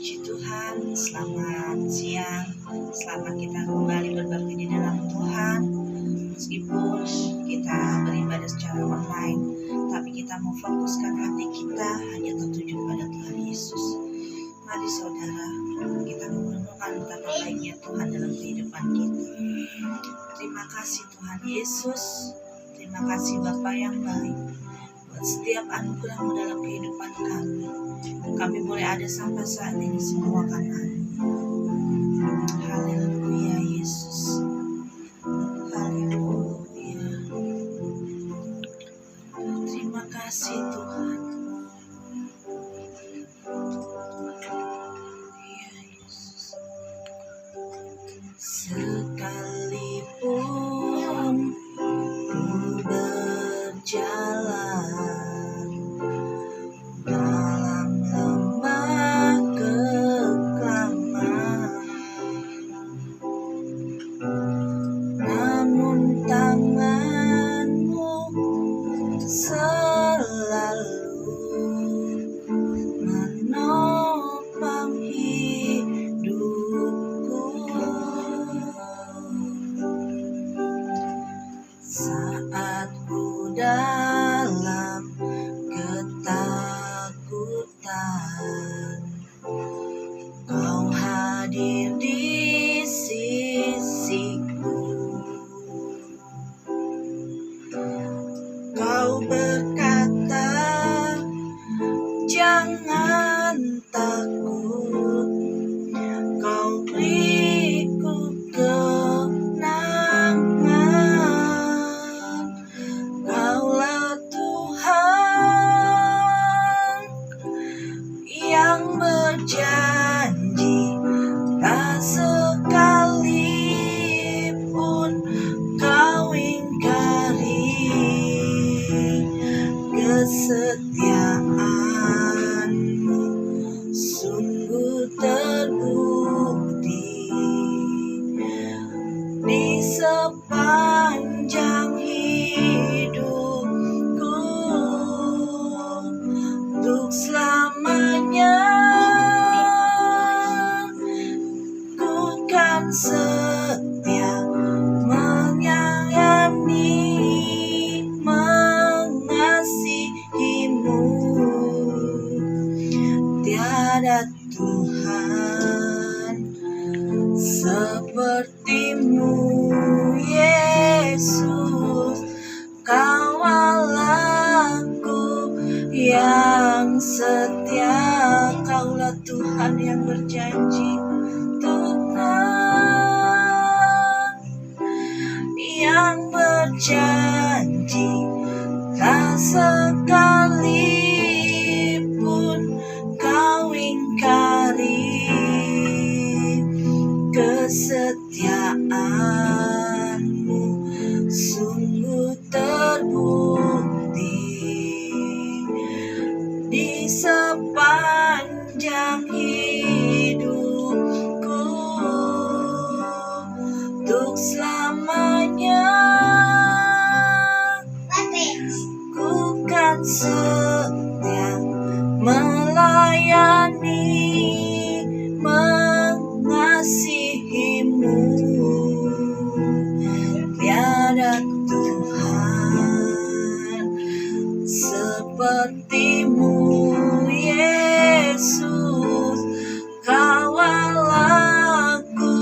Puji Tuhan, selamat siang. Selamat kita kembali berbakti di dalam Tuhan. Meskipun kita beribadah secara online, tapi kita mau fokuskan hati kita hanya tertuju pada Tuhan Yesus. Mari saudara, kita merenungkan betapa baiknya Tuhan dalam kehidupan kita. Terima kasih Tuhan Yesus. Terima kasih Bapa yang baik buat setiap anugerah-Mu dalam kehidupan kami. Kami boleh ada sampai saat ini semua karena haleluya Yesus. Haleluya. Terima kasih Tuhan. Ya Yesus. Sekalipun ku berjalan dalam lembah kekelaman, namun tangan-Mu selalu menopang hidupku. Saat ku dalam ketakutan, Kau hadir di sisiku. Kau berkata, jangan takut, Kau beriku kemenangan. Kaulah Tuhan yang berjanji, tak sekalipun Kau ingkari kesetiaan-Mu sungguh terbukti di sepanjang hidupku. Untuk selamanya ku kan setia menyayangi, mengasihi-Mu. Tiada Tuhan seperti-Mu Yesus. Kawalku yang setia, Kaulah Tuhan yang berjanji, Tuhan yang berjanji, tak sekalipun Kau ingkari kesetiaan-Mu sungguh terbukti di sepanjang hidupku. Untuk selamanya ku kan setia melayani, mengasihi-Mu. Tiada Tuhan seperti-Mu Yesus. Kawal aku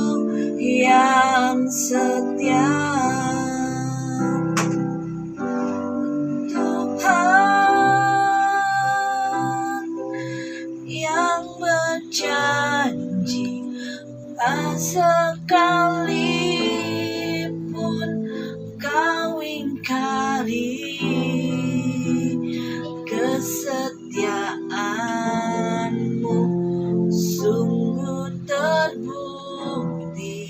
yang setia. Tuhan yang berjanji, tak sekalipun Kau ingkari kesetiaan-Mu sungguh terbukti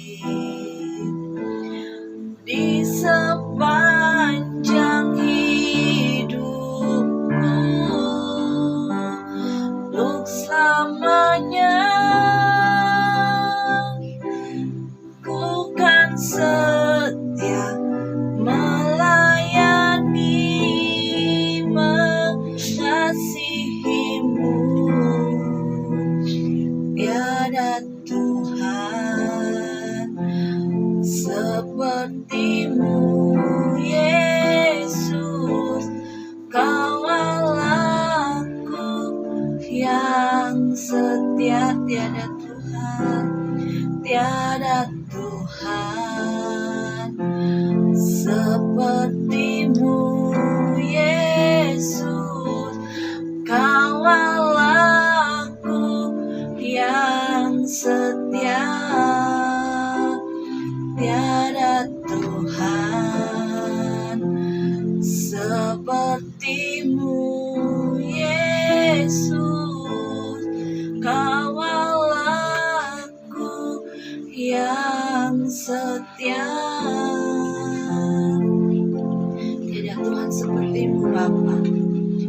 sepertimu, Yesus. Kawal aku yang setia. Tidak Tuhan sepertimu Bapa.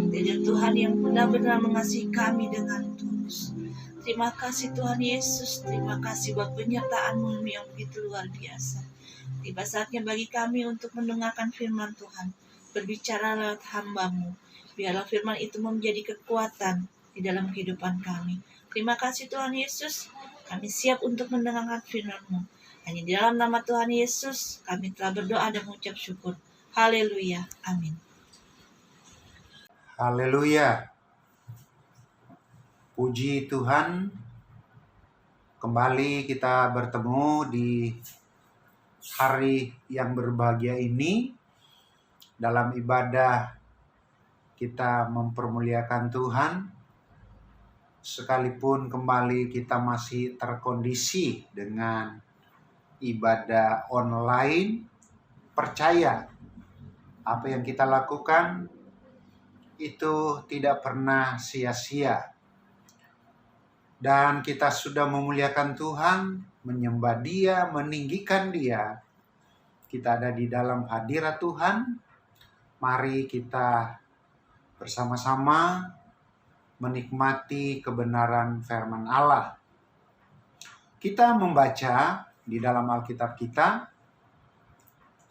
Tidak Tuhan yang benar-benar mengasihi kami dengan tulus. Terima kasih Tuhan Yesus. Terima kasih buat penyertaan-Mu yang begitu luar biasa. Tiba saatnya bagi kami untuk mendengarkan firman Tuhan. Berbicara lewat hamba-Mu. Biarlah firman itu menjadi kekuatan di dalam kehidupan kami. Terima kasih Tuhan Yesus. Kami siap untuk mendengarkan firman-Mu. Hanya di dalam nama Tuhan Yesus kami telah berdoa dan mengucap syukur. Haleluya. Amin. Haleluya. Puji Tuhan. Kembali kita bertemu di hari yang berbahagia ini. Dalam ibadah kita mempermuliakan Tuhan. Sekalipun kembali kita masih terkondisi dengan ibadah online, percaya apa yang kita lakukan itu tidak pernah sia-sia. Dan kita sudah memuliakan Tuhan, menyembah Dia, meninggikan Dia. Kita ada di dalam hadirat Tuhan. Mari kita bersama-sama menikmati kebenaran firman Allah. Kita membaca di dalam Alkitab kita.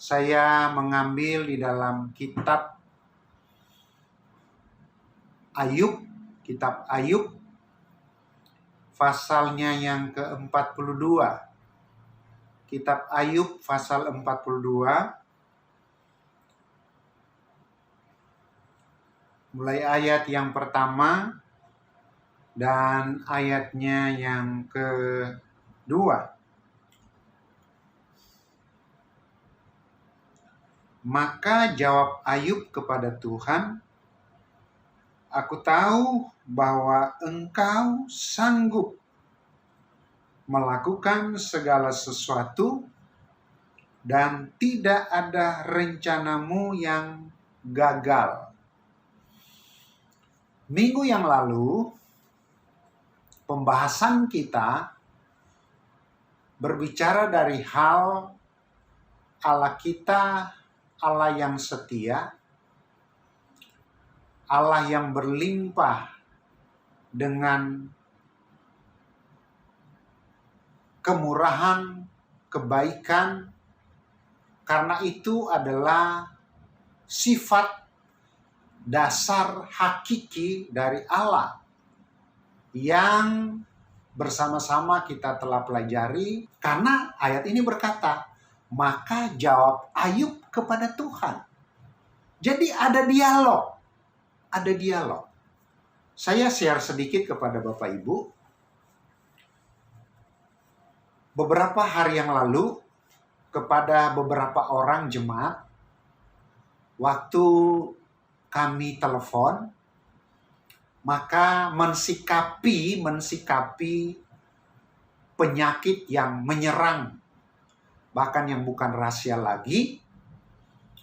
Saya mengambil di dalam kitab Ayub, kitab Ayub, pasalnya yang ke-42. Kitab Ayub pasal 42. Mulai ayat yang pertama dan ayatnya yang kedua. Maka jawab Ayub kepada Tuhan, "Aku tahu bahwa Engkau sanggup melakukan segala sesuatu dan tidak ada rencanamu yang gagal." Minggu yang lalu, pembahasan kita berbicara dari hal Allah kita, Allah yang setia, Allah yang berlimpah dengan kemurahan, kebaikan, karena itu adalah sifat dasar hakiki dari Allah yang bersama-sama kita telah pelajari. Karena ayat ini berkata, maka jawab Ayub kepada Tuhan. Jadi ada dialog. Ada dialog. Saya share sedikit kepada Bapak Ibu. Beberapa hari yang lalu, kepada beberapa orang jemaat, waktu kami telepon, maka mensikapi penyakit yang menyerang, bahkan yang bukan rahasia lagi,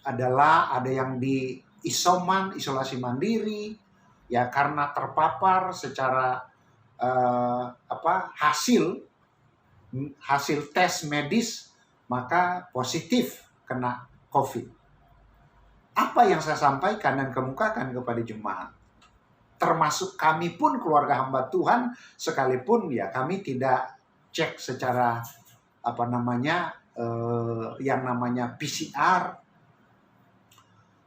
adalah ada yang di isolasi mandiri, ya karena terpapar secara hasil tes medis, maka positif kena COVID. Apa yang saya sampaikan dan kemukakan kepada jemaat, termasuk kami pun keluarga hamba Tuhan, sekalipun ya kami tidak cek secara yang namanya PCR,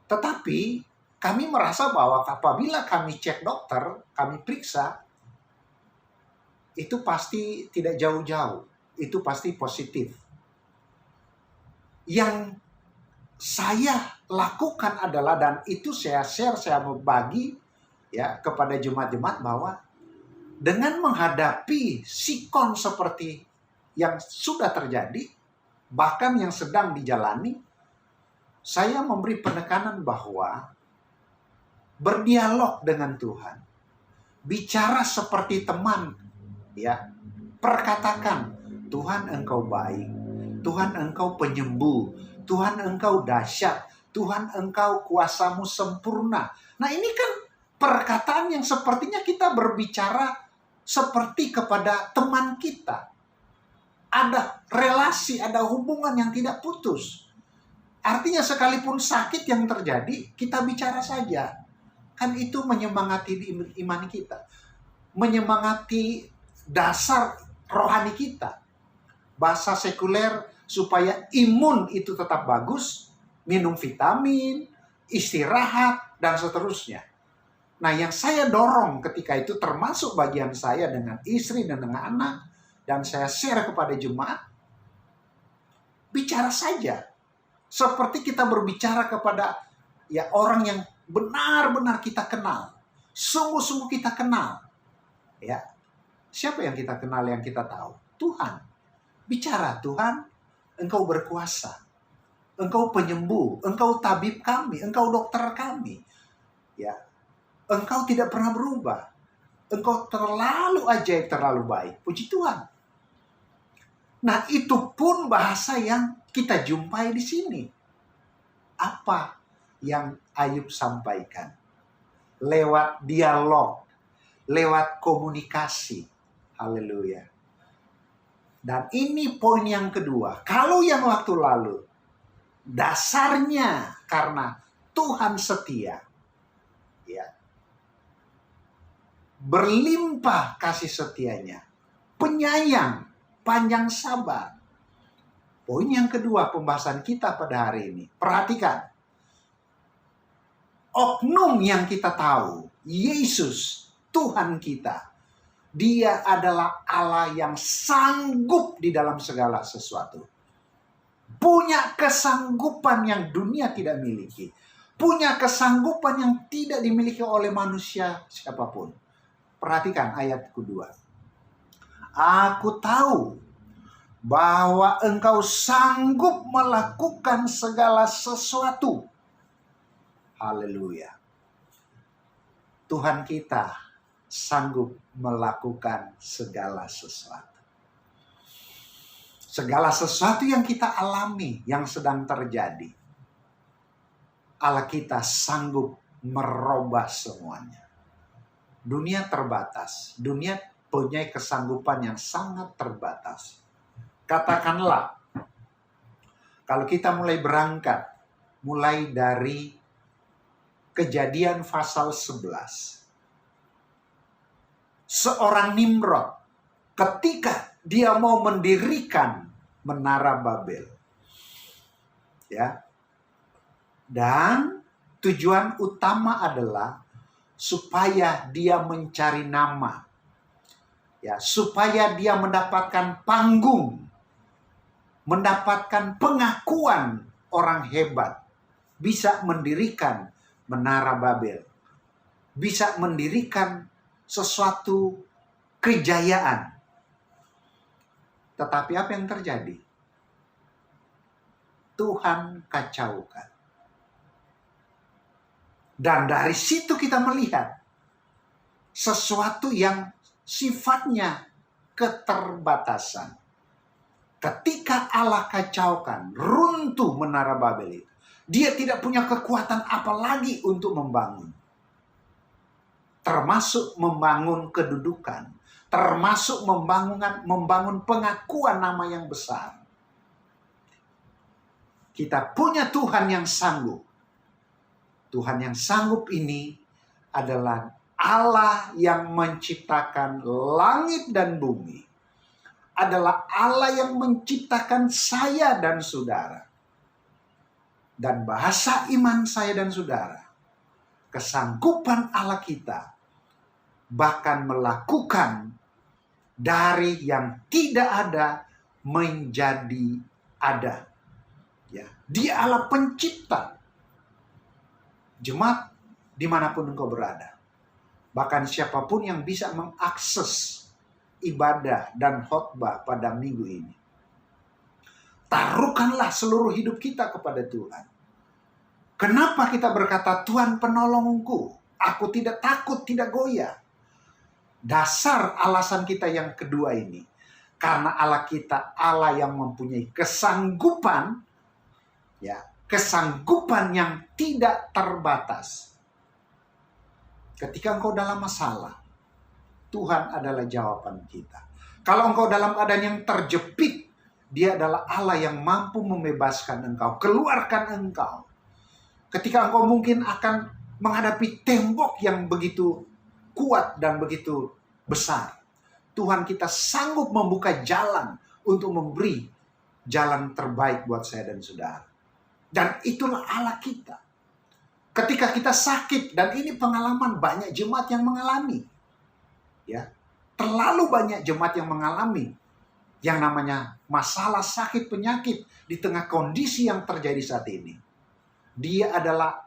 tetapi kami merasa bahwa apabila kami cek dokter, kami periksa, itu pasti tidak jauh-jauh, itu pasti positif. Yang saya lakukan adalah, dan itu saya share, saya berbagi ya kepada jemaat-jemaat, bahwa dengan menghadapi sikon seperti yang sudah terjadi, bahkan yang sedang dijalani, saya memberi penekanan bahwa berdialog dengan Tuhan, bicara seperti teman, ya, perkatakan, Tuhan Engkau baik, Tuhan Engkau penyembuh, Tuhan Engkau dahsyat, Tuhan engkau kuasamu sempurna. Nah ini kan perkataan yang sepertinya kita berbicara seperti kepada teman kita. Ada relasi, ada hubungan yang tidak putus. Artinya sekalipun sakit yang terjadi, kita bicara saja. Kan itu menyemangati iman kita. Menyemangati dasar rohani kita. Bahasa sekuler supaya imun itu tetap bagus, minum vitamin, istirahat, dan seterusnya. Nah yang saya dorong ketika itu termasuk bagian saya dengan istri dan dengan anak, dan saya share kepada jemaat, bicara saja. Seperti kita berbicara kepada ya orang yang benar-benar kita kenal. Sungguh-sungguh kita kenal. Ya. Siapa yang kita kenal, yang kita tahu? Tuhan. Bicara, Tuhan, engkau berkuasa. Engkau penyembuh, engkau tabib kami, engkau dokter kami. Ya. Engkau tidak pernah berubah. Engkau terlalu ajaib, terlalu baik. Puji Tuhan. Nah, itu pun bahasa yang kita jumpai di sini. Apa yang Ayub sampaikan? Lewat dialog, lewat komunikasi. Haleluya. Dan ini poin yang kedua. Kalau yang waktu lalu, dasarnya karena Tuhan setia. Ya. Berlimpah kasih setianya. Penyayang, panjang sabar. Poin yang kedua pembahasan kita pada hari ini. Perhatikan. Oknum yang kita tahu, Yesus, Tuhan kita. Dia adalah Allah yang sanggup di dalam segala sesuatu. Punya kesanggupan yang dunia tidak miliki. Punya kesanggupan yang tidak dimiliki oleh manusia siapapun. Perhatikan ayat kedua. Aku tahu bahwa engkau sanggup melakukan segala sesuatu. Haleluya. Tuhan kita sanggup melakukan segala sesuatu. Segala sesuatu yang kita alami, yang sedang terjadi. Allah kita sanggup merubah semuanya. Dunia terbatas. Dunia punya kesanggupan yang sangat terbatas. Katakanlah, kalau kita mulai berangkat, mulai dari Kejadian pasal 11. Seorang Nimrod, ketika dia mau mendirikan Menara Babel. Ya. Dan tujuan utama adalah supaya dia mencari nama. Ya, supaya dia mendapatkan panggung, mendapatkan pengakuan orang hebat, bisa mendirikan Menara Babel, bisa mendirikan sesuatu kejayaan. Tetapi apa yang terjadi? Tuhan kacaukan. Dan dari situ kita melihat sesuatu yang sifatnya keterbatasan. Ketika Allah kacaukan, runtuh Menara Babel itu. Dia tidak punya kekuatan apalagi untuk membangun. Termasuk membangun kedudukan. Termasuk membangun pengakuan nama yang besar. Kita punya Tuhan yang sanggup. Tuhan yang sanggup ini adalah Allah yang menciptakan langit dan bumi. Adalah Allah yang menciptakan saya dan saudara. Dan bahasa iman saya dan saudara, kesanggupan Allah kita bahkan melakukan dari yang tidak ada menjadi ada. Ya, Dia Allah pencipta. Jemaat dimanapun engkau berada, bahkan siapapun yang bisa mengakses ibadah dan khotbah pada minggu ini, taruhkanlah seluruh hidup kita kepada Tuhan. Kenapa kita berkata Tuhan penolongku? Aku tidak takut, tidak goyah. Dasar alasan kita yang kedua ini. Karena Allah kita Allah yang mempunyai kesanggupan ya kesanggupan yang tidak terbatas. Ketika engkau dalam masalah, Tuhan adalah jawaban kita. Kalau engkau dalam keadaan yang terjepit, Dia adalah Allah yang mampu membebaskan engkau, keluarkan engkau. Ketika engkau mungkin akan menghadapi tembok yang begitu kuat dan begitu besar, Tuhan kita sanggup membuka jalan untuk memberi jalan terbaik buat saya dan saudara. Dan itulah Allah kita. Ketika kita sakit, dan ini pengalaman banyak jemaat yang mengalami. Ya, terlalu banyak jemaat yang mengalami yang namanya masalah sakit penyakit di tengah kondisi yang terjadi saat ini. Dia adalah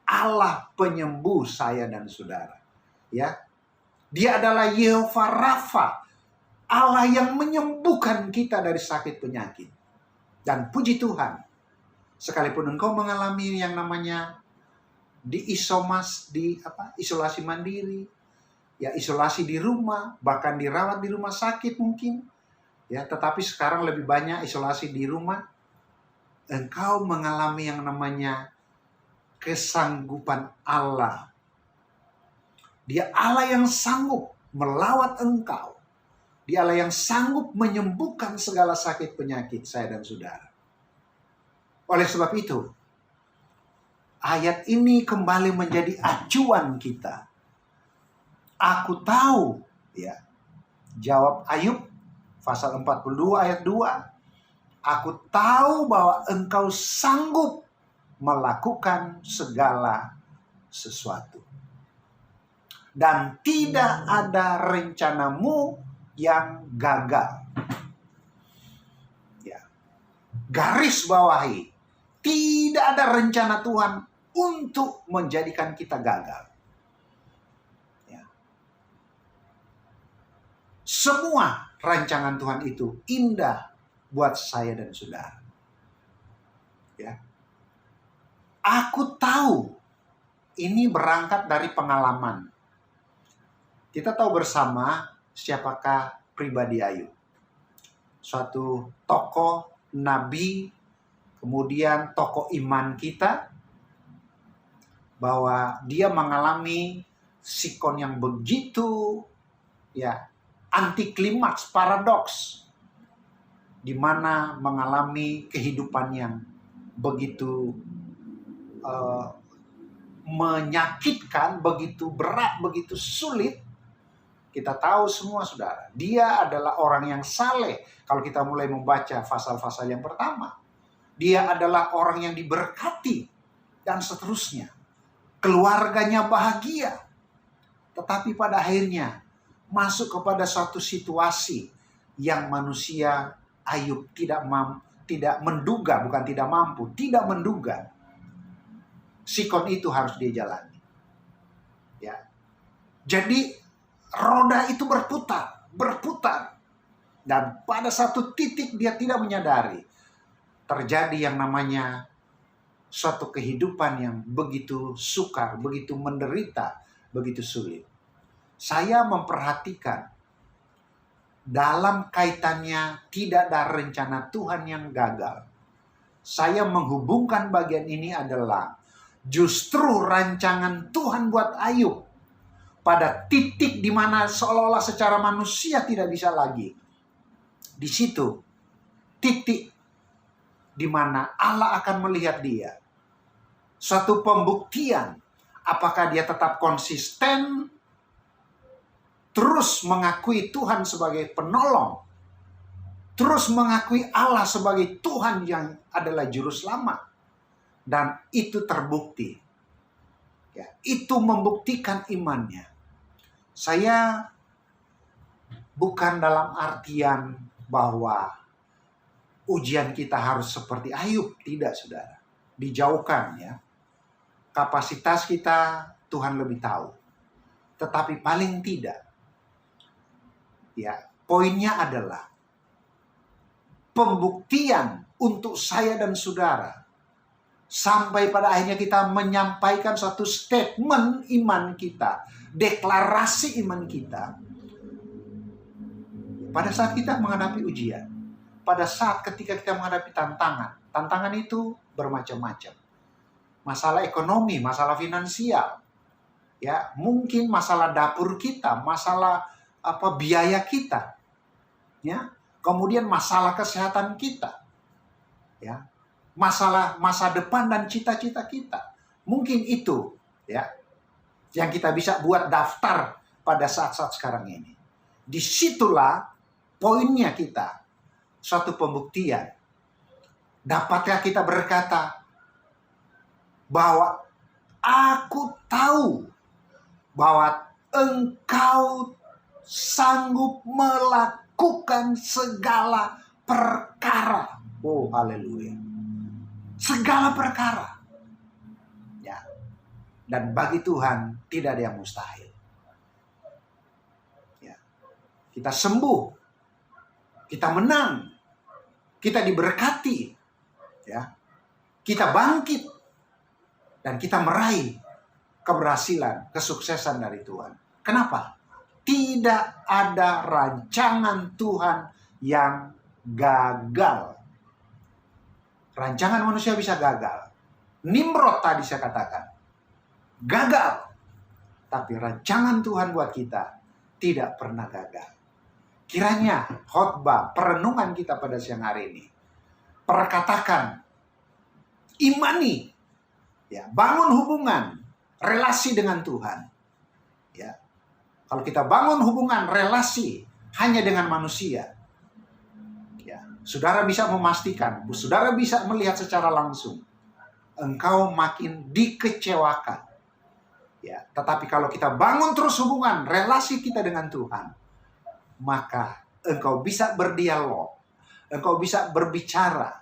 Allah penyembuh saya dan saudara. Ya, Dia adalah Yehova Rafa, Allah yang menyembuhkan kita dari sakit penyakit. Dan puji Tuhan, sekalipun engkau mengalami yang namanya isolasi mandiri, ya isolasi di rumah, bahkan dirawat di rumah sakit mungkin, ya, tetapi sekarang lebih banyak isolasi di rumah, engkau mengalami yang namanya kesanggupan Allah. Dia Allah yang sanggup melawat engkau. Dia Allah yang sanggup menyembuhkan segala sakit penyakit saya dan saudara. Oleh sebab itu, ayat ini kembali menjadi acuan kita. Aku tahu, ya. Jawab Ayub pasal 42 ayat 2. Aku tahu bahwa engkau sanggup melakukan segala sesuatu. Dan tidak ada rencanamu yang gagal. Ya. Garis bawahi. Tidak ada rencana Tuhan untuk menjadikan kita gagal. Ya. Semua rancangan Tuhan itu indah buat saya dan saudara. Ya. Aku tahu ini berangkat dari pengalaman. Kita tahu bersama siapakah pribadi Ayub. Suatu tokoh nabi, kemudian tokoh iman kita, bahwa dia mengalami sikon yang begitu ya anti klimaks, paradoks, di mana mengalami kehidupan yang begitu menyakitkan, begitu berat, begitu sulit. Kita tahu semua saudara, dia adalah orang yang saleh. Kalau kita mulai membaca pasal-pasal yang pertama, dia adalah orang yang diberkati dan seterusnya. Keluarganya bahagia. Tetapi pada akhirnya masuk kepada suatu situasi yang manusia Ayub tidak menduga, bukan tidak mampu, tidak menduga. Sikon itu harus dia jalani. Ya. Jadi roda itu berputar. Dan pada satu titik dia tidak menyadari. Terjadi yang namanya suatu kehidupan yang begitu sukar, begitu menderita, begitu sulit. Saya memperhatikan dalam kaitannya tidak ada rencana Tuhan yang gagal. Saya menghubungkan bagian ini adalah justru rancangan Tuhan buat Ayub. Pada titik di mana seolah-olah secara manusia tidak bisa lagi. Di situ titik di mana Allah akan melihat dia. Suatu pembuktian. Apakah dia tetap konsisten, terus mengakui Tuhan sebagai penolong, terus mengakui Allah sebagai Tuhan yang adalah juru selamat. Dan itu terbukti. Ya, itu membuktikan imannya. Saya bukan dalam artian bahwa ujian kita harus seperti Ayub, tidak saudara. Dijauhkan ya. Kapasitas kita Tuhan lebih tahu. Tetapi paling tidak, ya, poinnya adalah pembuktian untuk saya dan saudara. Sampai pada akhirnya kita menyampaikan suatu statement iman kita, deklarasi iman kita pada saat kita menghadapi ujian. pada saat ketika kita menghadapi tantangan. Tantangan itu bermacam-macam. Masalah ekonomi, masalah finansial, ya, mungkin masalah dapur kita, masalah biaya kita, ya. Kemudian masalah kesehatan kita, ya. Masalah masa depan dan cita-cita kita. Mungkin itu, ya, yang kita bisa buat daftar pada saat-saat sekarang ini. Disitulah poinnya kita, suatu pembuktian. Dapatkah kita berkata bahwa aku tahu bahwa Engkau sanggup melakukan segala perkara. Oh, haleluya. Segala perkara. Ya. Dan bagi Tuhan tidak ada yang mustahil. Ya. Kita sembuh. Kita menang. Kita diberkati. Ya. Kita bangkit. Dan kita meraih keberhasilan, kesuksesan dari Tuhan. Kenapa? Tidak ada rancangan Tuhan yang gagal. Rancangan manusia bisa gagal. Nimrod tadi saya katakan. Gagal. Tapi rancangan Tuhan buat kita tidak pernah gagal. Kiranya khotbah, perenungan kita pada siang hari ini, perkatakan, imani, ya, bangun hubungan, relasi dengan Tuhan. Ya. Kalau kita bangun hubungan, relasi hanya dengan manusia, saudara bisa memastikan, saudara bisa melihat secara langsung, engkau makin dikecewakan. Ya, tetapi kalau kita bangun terus hubungan, relasi kita dengan Tuhan, maka engkau bisa berdialog, engkau bisa berbicara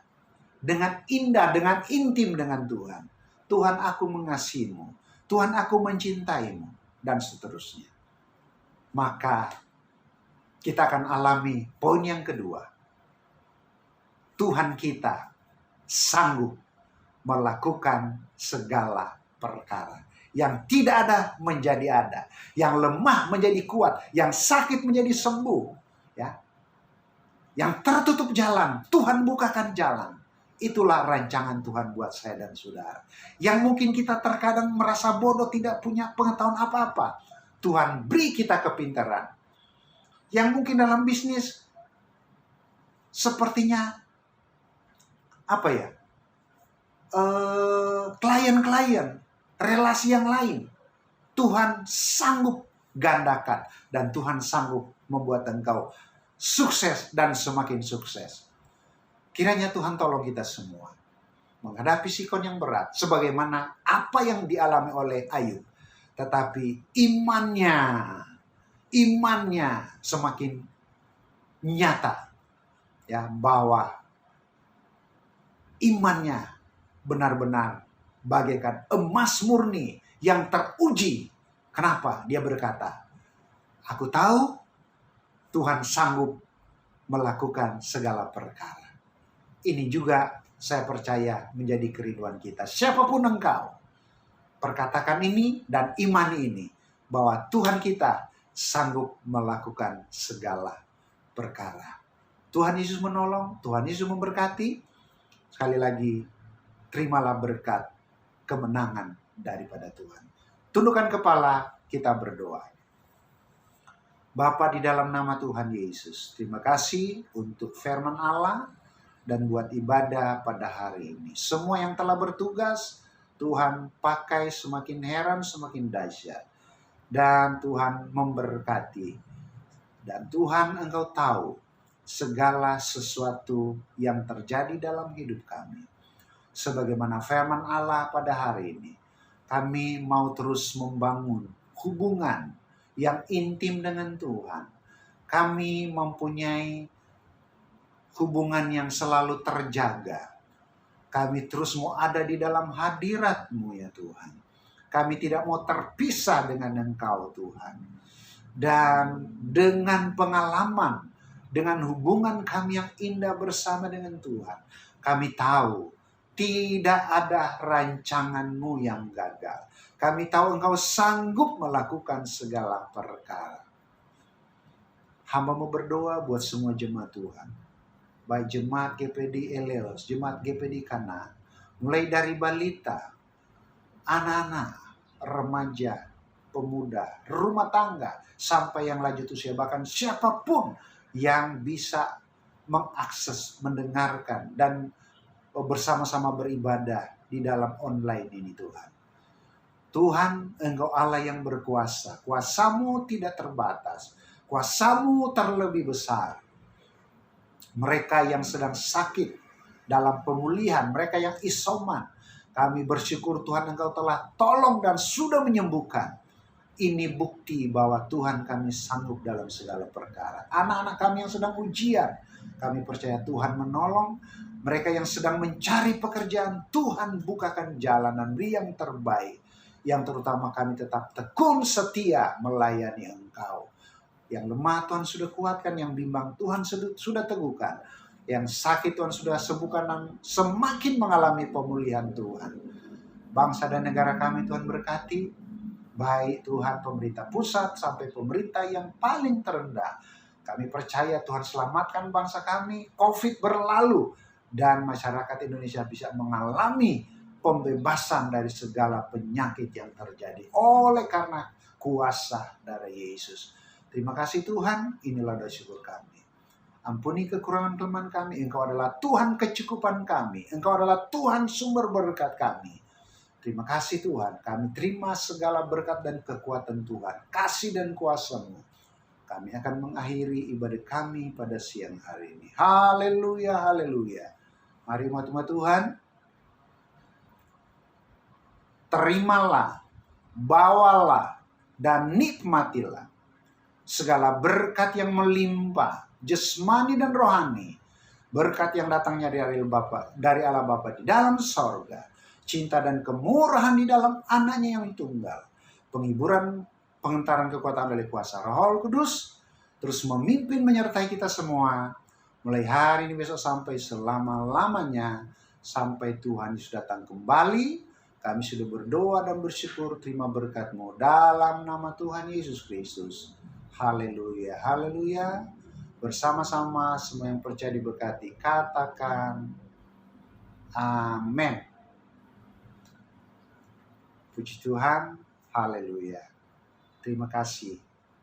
dengan indah, dengan intim dengan Tuhan. Tuhan, aku mengasihimu, Tuhan, aku mencintaimu, dan seterusnya. Maka kita akan alami poin yang kedua. Tuhan kita sanggup melakukan segala perkara. Yang tidak ada menjadi ada. Yang lemah menjadi kuat. Yang sakit menjadi sembuh. Ya. Yang tertutup jalan, Tuhan bukakan jalan. Itulah rancangan Tuhan buat saya dan saudara. Yang mungkin kita terkadang merasa bodoh, tidak punya pengetahuan apa-apa. Tuhan beri kita kepintaran. Yang mungkin dalam bisnis sepertinya klien-klien, relasi yang lain, Tuhan sanggup gandakan dan Tuhan sanggup membuat engkau sukses dan semakin sukses. Kiranya Tuhan tolong kita semua menghadapi sikon yang berat sebagaimana apa yang dialami oleh Ayub, tetapi imannya semakin nyata, ya, bahwa imannya benar-benar bagaikan emas murni yang teruji. Kenapa? Dia berkata, aku tahu Tuhan sanggup melakukan segala perkara. Ini juga saya percaya menjadi kerinduan kita. Siapapun engkau, perkatakan ini dan imani ini, bahwa Tuhan kita sanggup melakukan segala perkara. Tuhan Yesus menolong, Tuhan Yesus memberkati. Sekali lagi, terimalah berkat kemenangan daripada Tuhan. Tundukkan kepala, kita berdoa. Bapa, di dalam nama Tuhan Yesus, terima kasih untuk firman Allah dan buat ibadah pada hari ini. Semua yang telah bertugas, Tuhan pakai semakin heran, semakin dahsyat. Dan Tuhan memberkati. Dan Tuhan, Engkau tahu segala sesuatu yang terjadi dalam hidup kami. Sebagaimana firman Allah pada hari ini, kami mau terus membangun hubungan yang intim dengan Tuhan. Kami mempunyai hubungan yang selalu terjaga. Kami terus mau ada di dalam hadirat-Mu ya Tuhan. Kami tidak mau terpisah dengan Engkau Tuhan. Dan dengan pengalaman, dengan hubungan kami yang indah bersama dengan Tuhan, kami tahu tidak ada rancangan-Mu yang gagal. Kami tahu Engkau sanggup melakukan segala perkara. Hamba-Mu berdoa buat semua jemaat Tuhan. baik jemaat GPD Eleos, jemaat GPD Kana, mulai dari balita, anak-anak, remaja, pemuda, rumah tangga, sampai yang lanjut usia, bahkan siapapun yang bisa mengakses, mendengarkan, dan bersama-sama beribadah di dalam online ini Tuhan. Tuhan, Engkau Allah yang berkuasa. Kuasamu tidak terbatas. Kuasamu terlebih besar. Mereka yang sedang sakit dalam pemulihan, mereka yang isoman, kami bersyukur Tuhan Engkau telah tolong dan sudah menyembuhkan. Ini bukti bahwa Tuhan kami sanggup dalam segala perkara. Anak-anak kami yang sedang ujian, kami percaya Tuhan menolong. Mereka yang sedang mencari pekerjaan, Tuhan bukakan jalanan yang terbaik. Yang terutama kami tetap tekun setia melayani Engkau. Yang lemah Tuhan sudah kuatkan, yang bimbang Tuhan sudah teguhkan. Yang sakit Tuhan sudah sembuhkan dan semakin mengalami pemulihan Tuhan. Bangsa dan negara kami Tuhan berkati. Baik Tuhan pemerintah pusat sampai pemerintah yang paling terendah. Kami percaya Tuhan selamatkan bangsa kami. COVID berlalu dan masyarakat Indonesia bisa mengalami pembebasan dari segala penyakit yang terjadi oleh karena kuasa darah Yesus. Terima kasih Tuhan, inilah doa syukur kami. Ampuni kekurangan kelemahan kami, Engkau adalah Tuhan kecukupan kami, Engkau adalah Tuhan sumber berkat kami. Terima kasih Tuhan, kami terima segala berkat dan kekuatan Tuhan, kasih dan kuasa-Mu. Kami akan mengakhiri ibadah kami pada siang hari ini. Haleluya, haleluya. Mari umat-umat Tuhan, terimalah, bawalah, dan nikmatilah segala berkat yang melimpah, jasmani dan rohani, berkat yang datangnya dari Allah Bapa di dalam sorga, cinta dan kemurahan di dalam anaknya yang tunggal, penghiburan, pengentaran kekuatan dari kuasa Roh Kudus, terus memimpin menyertai kita semua, mulai hari ini besok sampai selama-lamanya, sampai Tuhan Yesus datang kembali. Kami sudah berdoa dan bersyukur, terima berkat-Mu dalam nama Tuhan Yesus Kristus. Haleluya, haleluya. Bersama-sama semua yang percaya diberkati, katakan amin. Puji Tuhan, haleluya. Terima kasih.